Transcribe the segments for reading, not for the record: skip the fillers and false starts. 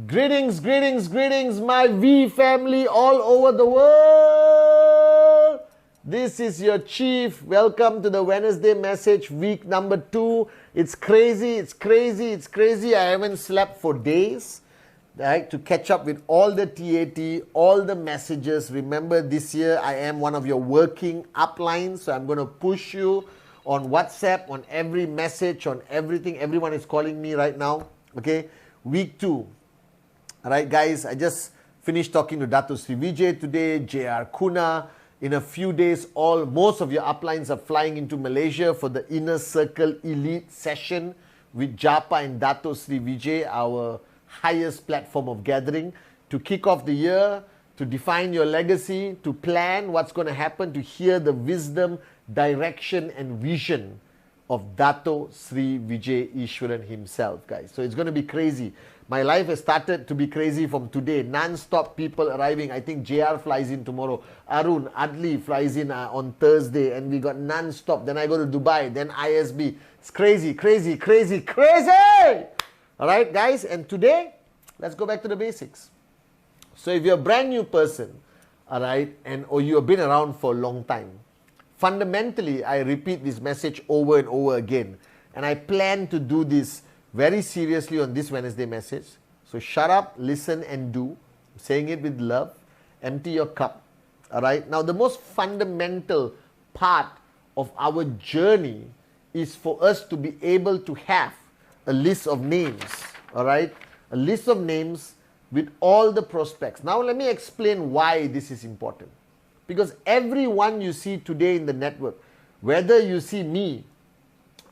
Greetings, greetings, greetings, my V family all over the world. This is your Chief. Welcome to the Wednesday message, week number 2. It's crazy, it's crazy, it's crazy. I haven't slept for days, right, to catch up with all the TAT, all the messages. Remember, this year I am one of your working uplines, so I'm going to push you on WhatsApp, on every message, on everything. Everyone is calling me right now, okay? Week 2. Alright guys, I just finished talking to Dato Sri Vijay today, JR Kuna. In a few days, most of your uplines are flying into Malaysia for the Inner Circle Elite session with Japa and Dato Sri Vijay, our highest platform of gathering, to kick off the year, to define your legacy, to plan what's going to happen, to hear the wisdom, direction and vision of Dato Sri Vijay Ishwaran himself, guys. So it's going to be crazy. My life has started to be crazy from today. Non-stop people arriving. I think JR flies in tomorrow. Arun, Adli flies in on Thursday. And we got non-stop. Then I go to Dubai. Then ISB. It's crazy, crazy, crazy, crazy! Alright, guys. And today, let's go back to the basics. So if you're a brand new person, alright, or you have been around for a long time, fundamentally, I repeat this message over and over again. And I plan to do this very seriously on this Wednesday message. So shut up, listen and do. I'm saying it with love. Empty your cup. Alright. Now the most fundamental part of our journey is for us to be able to have a list of names. Alright. A list of names with all the prospects. Now let me explain why this is important. Because everyone you see today in the network, whether you see me,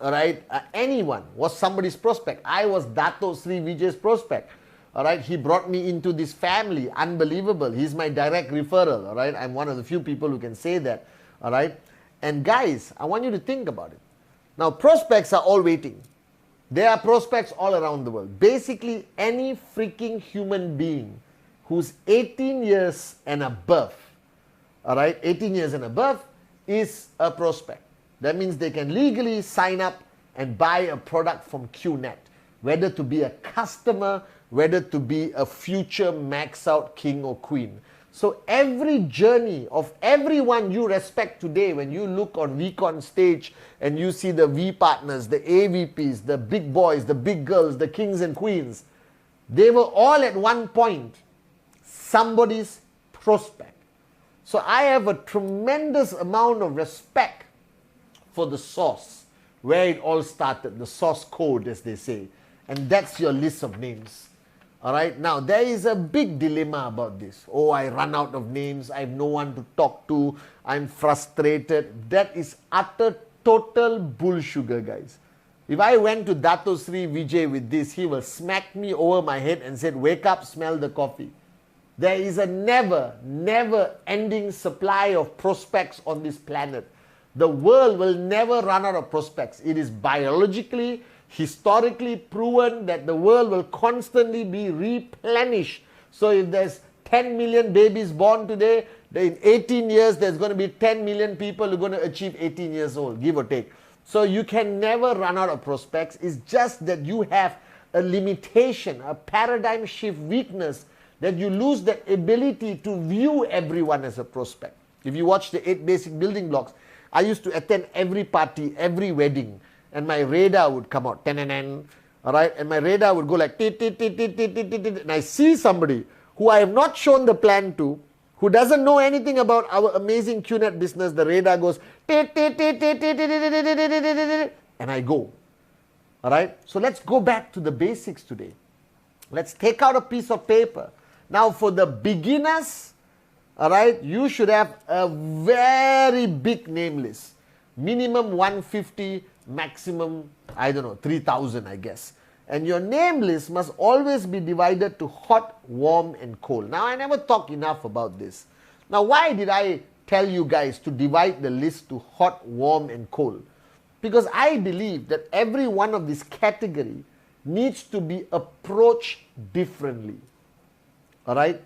alright, anyone was somebody's prospect. I was Dato Sri Vijay's prospect. Alright, he brought me into this family. Unbelievable. He's my direct referral. Alright, I'm one of the few people who can say that. Alright, and guys, I want you to think about it. Now, prospects are all waiting. There are prospects all around the world. Basically, any freaking human being who's 18 years and above, alright, 18 years and above is a prospect. That means they can legally sign up and buy a product from QNet, whether to be a customer, whether to be a future max out king or queen. So every journey of everyone you respect today, when you look on VCon stage and you see the V partners, the AVPs, the big boys, the big girls, the kings and queens, they were all at one point somebody's prospect. So I have a tremendous amount of respect for the source, where it all started, the source code, as they say. And that's your list of names. Alright, now there is a big dilemma about this. Oh, I run out of names, I have no one to talk to, I'm frustrated. That is utter, total bullsugar, guys. If I went to Dato Sri Vijay with this, he will smack me over my head and said, wake up, smell the coffee. There is a never ending supply of prospects on this planet. The world will never run out of prospects. It is biologically, historically proven that the world will constantly be replenished. So if there's 10 million babies born today, in 18 years there's going to be 10 million people who are going to achieve 18 years old, give or take. So you can never run out of prospects. It's just that you have a limitation, a paradigm shift weakness, that you lose that ability to view everyone as a prospect. If you watch the 8 basic building blocks, I used to attend every party, every wedding, and my radar would come out, alright, and my radar would go like, and I see somebody who I have not shown the plan to, who doesn't know anything about our amazing QNet business. The radar goes, and I go. Alright, so let's go back to the basics today. Let's take out a piece of paper. Now for the beginners, alright, you should have a very big name list. minimum 150, maximum, I don't know, 3,000 I guess. And your name list must always be divided to hot, warm and cold. Now I never talk enough about this. Now why did I tell you guys to divide the list to hot, warm and cold? Because I believe that every one of this category needs to be approached differently. Alright?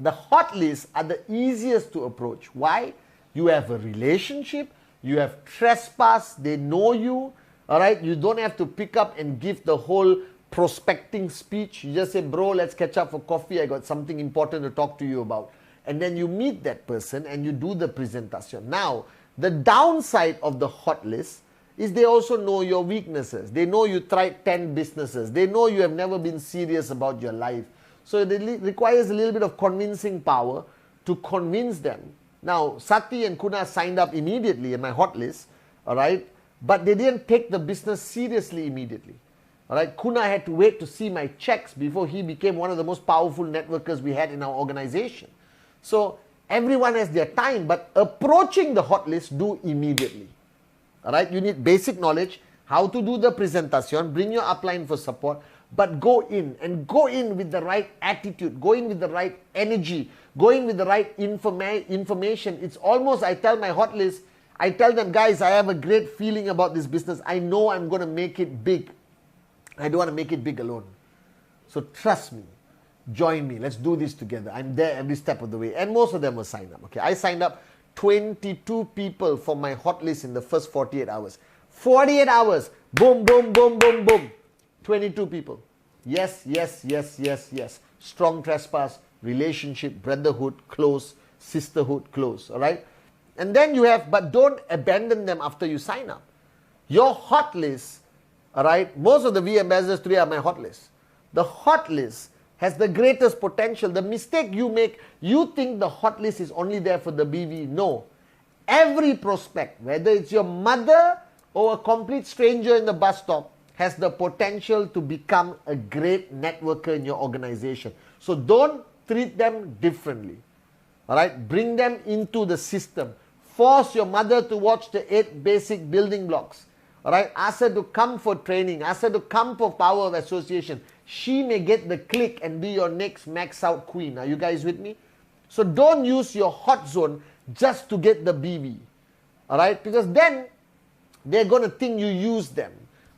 The hot lists are the easiest to approach. Why? You have a relationship, you have trespass, they know you. Alright, you don't have to pick up and give the whole prospecting speech. You just say, bro, let's catch up for coffee. I got something important to talk to you about. And then you meet that person and you do the presentation. Now, the downside of the hot list is they also know your weaknesses. They know you tried 10 businesses. They know you have never been serious about your life. So it requires a little bit of convincing power to convince them. Now, Sati and Kuna signed up immediately in my hot list. Alright. But they didn't take the business seriously immediately. Alright, Kuna had to wait to see my checks before he became one of the most powerful networkers we had in our organization. So everyone has their time, but approaching the hot list, do immediately. Alright, you need basic knowledge, how to do the presentation, bring your upline for support, but go in and go in with the right attitude, go in with the right energy, go in with the right information. It's almost, I tell my hot list, I tell them, guys, I have a great feeling about this business. I know I'm going to make it big. I don't want to make it big alone. So trust me. Join me. Let's do this together. I'm there every step of the way. And most of them will sign up. Okay, I signed up 22 people for my hot list in the first 48 hours. 48 hours. Boom, boom, boom, boom, boom. 22 people. Yes, yes, yes, yes, yes. Strong trespass, relationship, brotherhood, close, sisterhood, close. All right. And then you have, but don't abandon them after you sign up. Your hot list, all right, most of the V ambassadors today are my hot list. The hot list has the greatest potential. The mistake you make, you think the hot list is only there for the BV. No. Every prospect, whether it's your mother or a complete stranger in the bus stop, has the potential to become a great networker in your organization. So don't treat them differently. All right, bring them into the system. Force your mother to watch the 8 basic building blocks. All right, ask her to come for training. Ask her to come for power of association. She may get the click and be your next max out queen. Are you guys with me? So don't use your hot zone just to get the BV. All right, because then they're going to think you use them.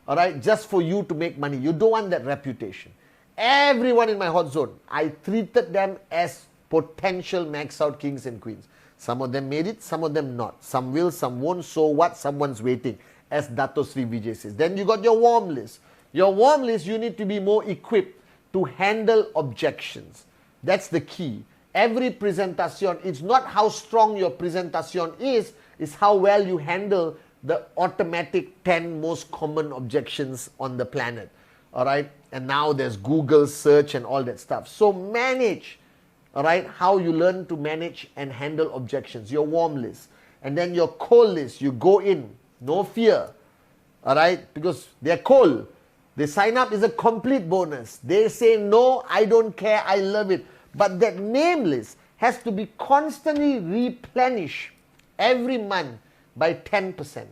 All right, just for you to make money. You don't want that reputation. Everyone in my hot zone, I treated them as potential max out kings and queens. Some of them made it, some of them not. Some will, some won't. So what? Someone's waiting, as Dato Sri Vijay says. Then you got your warm list. Your warm list, you need to be more equipped to handle objections. That's the key. Every presentation, it's not how strong your presentation is, it's how well you handle the automatic 10 most common objections on the planet. All right? And now there's Google search and all that stuff. So manage. All right, how you learn to manage and handle objections, your warm list. And then your cold list, you go in, no fear. All right, because they're cold. They sign up is a complete bonus. They say, no, I don't care, I love it. But that name list has to be constantly replenished every month by 10%.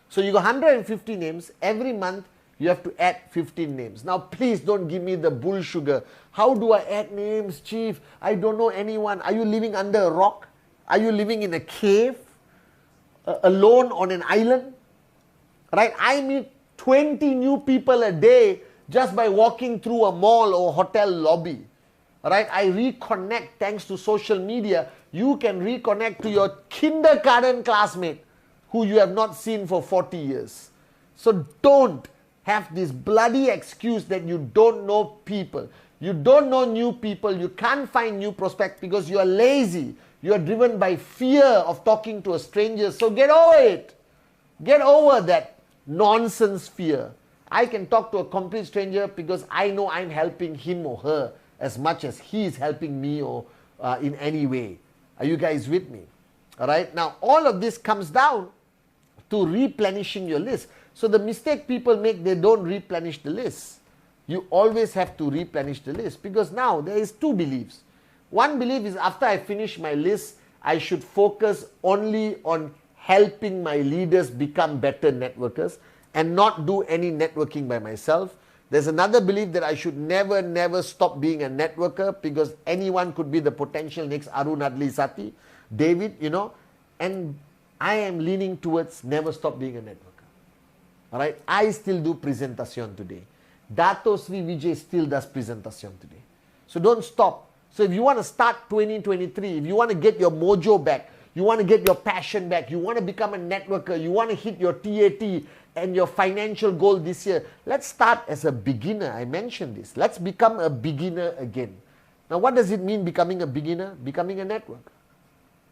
So you got 150 names, every month you have to add 15 names. Now please don't give me the bull sugar. How do I add names, Chief? I don't know anyone. Are you living under a rock? Are you living in a cave? Alone on an island? Right? I meet 20 new people a day just by walking through a mall or hotel lobby. Right? I reconnect thanks to social media. You can reconnect to your kindergarten classmate who you have not seen for 40 years. So don't have this bloody excuse that you don't know people. You don't know new people. You can't find new prospects because you are lazy. You are driven by fear of talking to a stranger. So get over it. Get over that nonsense fear. I can talk to a complete stranger because I know I'm helping him or her as much as he is helping me or in any way. Are you guys with me? All right. Now, all of this comes down to replenishing your list. So the mistake people make, they don't replenish the list. You always have to replenish the list because now there is 2 beliefs. One belief is after I finish my list, I should focus only on helping my leaders become better networkers and not do any networking by myself. There's another belief that I should never stop being a networker because anyone could be the potential next Arun Adli Sati, David, and I am leaning towards never stop being a networker. Alright, I still do presentation today. Dato Sri Vijay still does presentation today. So don't stop. So if you want to start 2023, if you want to get your mojo back, you want to get your passion back, you want to become a networker, you want to hit your TAT and your financial goal this year, let's start as a beginner. I mentioned this. Let's become a beginner again. Now what does it mean becoming a beginner? Becoming a networker.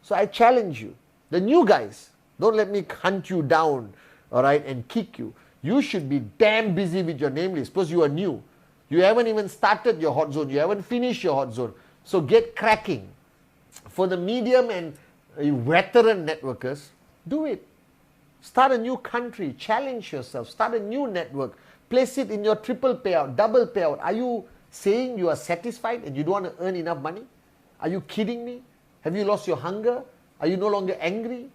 So I challenge you, the new guys, don't let me hunt you down, alright, and kick you. You should be damn busy with your name list because you are new. You haven't even started your hot zone. You haven't finished your hot zone. So get cracking. For the medium and veteran networkers, do it. Start a new country. Challenge yourself. Start a new network. Place it in your triple payout, double payout. Are you saying you are satisfied and you don't want to earn enough money? Are you kidding me? Have you lost your hunger? Are you no longer angry?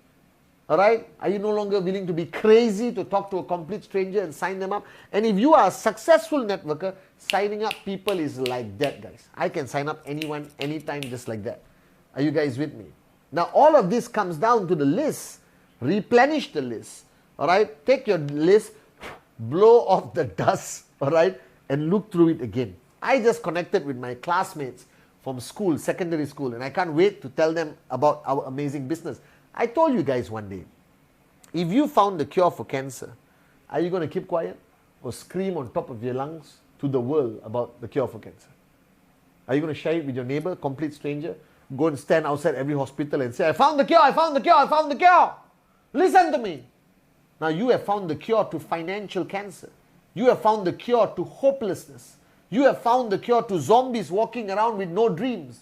Alright? Are you no longer willing to be crazy to talk to a complete stranger and sign them up? And if you are a successful networker, signing up people is like that, guys. I can sign up anyone, anytime, just like that. Are you guys with me? Now, all of this comes down to the list. Replenish the list. Alright? Take your list, blow off the dust, alright? And look through it again. I just connected with my classmates from school, secondary school, and I can't wait to tell them about our amazing business. I told you guys one day, if you found the cure for cancer, are you going to keep quiet or scream on top of your lungs to the world about the cure for cancer? Are you going to share it with your neighbor, complete stranger? Go and stand outside every hospital and say, I found the cure, I found the cure, I found the cure. Listen to me. Now you have found the cure to financial cancer. You have found the cure to hopelessness. You have found the cure to zombies walking around with no dreams.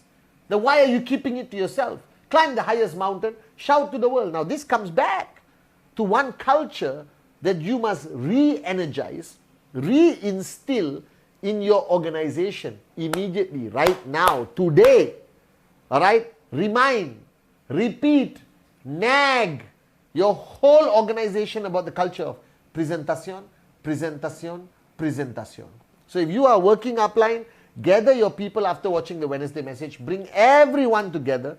Then why are you keeping it to yourself? Climb the highest mountain, shout to the world. Now this comes back to one culture that you must re-energize, re-instill in your organization immediately, right now, today. Alright? Remind, repeat, nag your whole organization about the culture of presentation, presentation, presentation. So if you are working upline, gather your people after watching the Wednesday message, bring everyone together,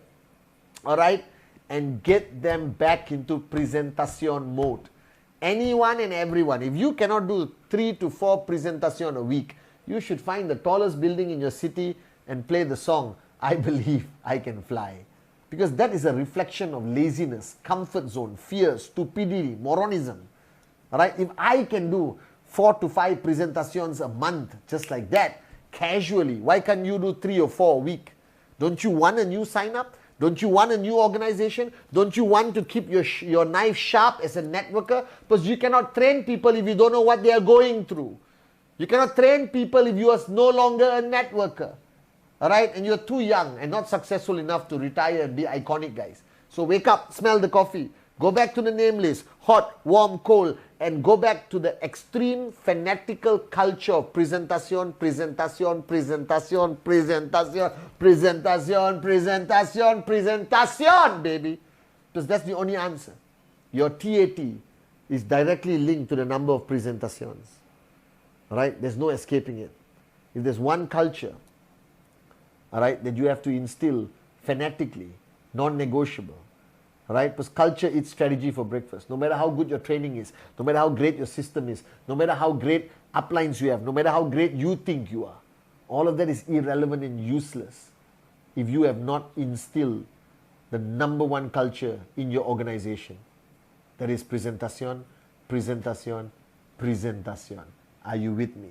alright, and get them back into presentation mode. Anyone and everyone. If you cannot do 3 to 4 presentation a week, you should find the tallest building in your city and play the song, I Believe I Can Fly. Because that is a reflection of laziness, comfort zone, fear, stupidity, moronism. Alright, if I can do 4 to 5 presentations a month, just like that, casually, why can't you do 3 or 4 a week? Don't you want a new sign up? Don't you want a new organization? Don't you want to keep your knife sharp as a networker? Because you cannot train people if you don't know what they are going through. You cannot train people if you are no longer a networker. Alright? And you're too young and not successful enough to retire and be iconic, guys. So wake up, smell the coffee. Go back to the name list, hot, warm, cold, and go back to the extreme fanatical culture of presentation, presentation, presentation, presentation, presentation, presentation, presentation, baby. Because that's the only answer. Your TAT is directly linked to the number of presentations. Alright? There's no escaping it. If there's one culture, alright, that you have to instill fanatically, non-negotiable, right? Because culture eats strategy for breakfast. No matter how good your training is, no matter how great your system is, no matter how great uplines you have, no matter how great you think you are, all of that is irrelevant and useless if you have not instilled the number one culture in your organization. That is presentation, presentation, presentation. Are you with me?